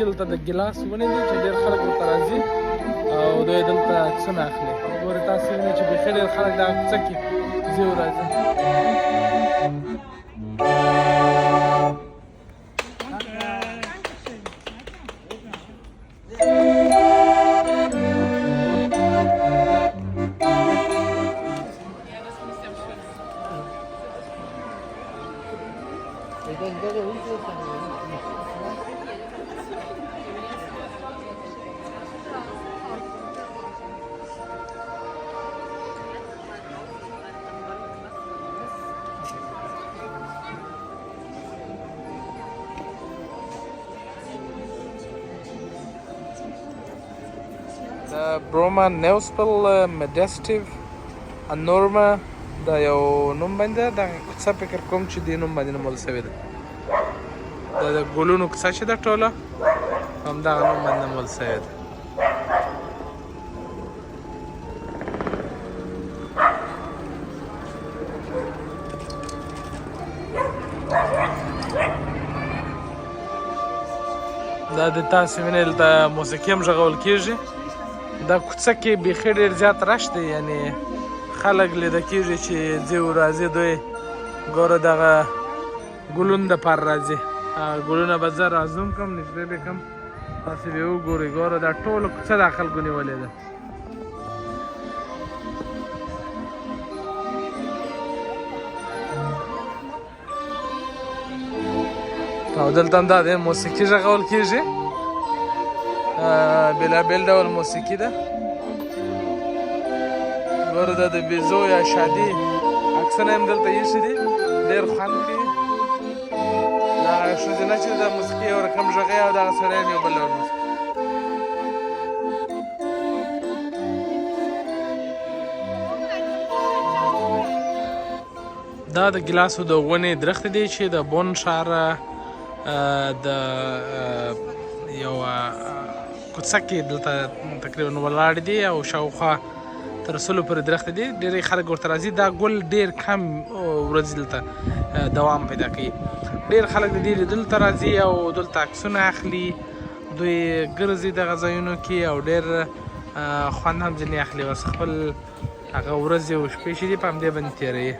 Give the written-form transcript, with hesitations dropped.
کې دلته د ګیلاس ونې دي چې ډېر خلک ورته راځي او دوی دلته عکسونه اخلي. ګورئ تاسې وینئ چې بیخي ډېر خلک دغه کوڅه کې ځي او راځي. بروما نیوسپل مډسټیو انورما دا یو نوم باندې ده. دغه کوڅه فکر کوم چې دې نوم باندې نومول سوې ده. دا د ګلونو کوڅه چې ده ټوله همدغه نوم باندې نومول سوې ده. دا د تاسې وینئ دلته موسیقي هم غږول کېږي. دا کوڅه کې بیخي ډېر زیات رش دی، یعنې خلک لیده کېږي چې ځي او راځي. دوی ګوره دغه ګلونو دپاره راځي. ګلونه به زه رازوم کړم، نږدې به کړم، تاسې به وګورئ. ګوره دا ټوله کوڅه دا خلکو نیولې ده. او دلته هم دا دی موسیقي غږول کېږي، بېلابېل ډول موسیقي ده. ګوره دا د بیزو یا شادي عکسونه هم دلته ایښي دي، ډېر خوند کوي. دغه ښځینه چې د موسیقي یو رقم غږوي او دغه سړی هم یو بل ډول موسیقي. دا د ګیلاسو د ونې درخت دی چې د بون ښار د یو کوڅه کې دلته تقریبا ولاړ دي او شاوخوا تر 100 پورې درخت دی. ډېری خلک ورته راځي. دا ګل ډېر کم ورځې دلته دوام پیدا کوي. ډېر خلک د دې لیدلو ته راځي او دلته عکسونه اخلي. دوی ګرځي دغه ځایونو کې او ډېر خوند هم ځینې اخلي. بس خپل هغه ورځې او شپې چې دي په همدې باندې تېروي.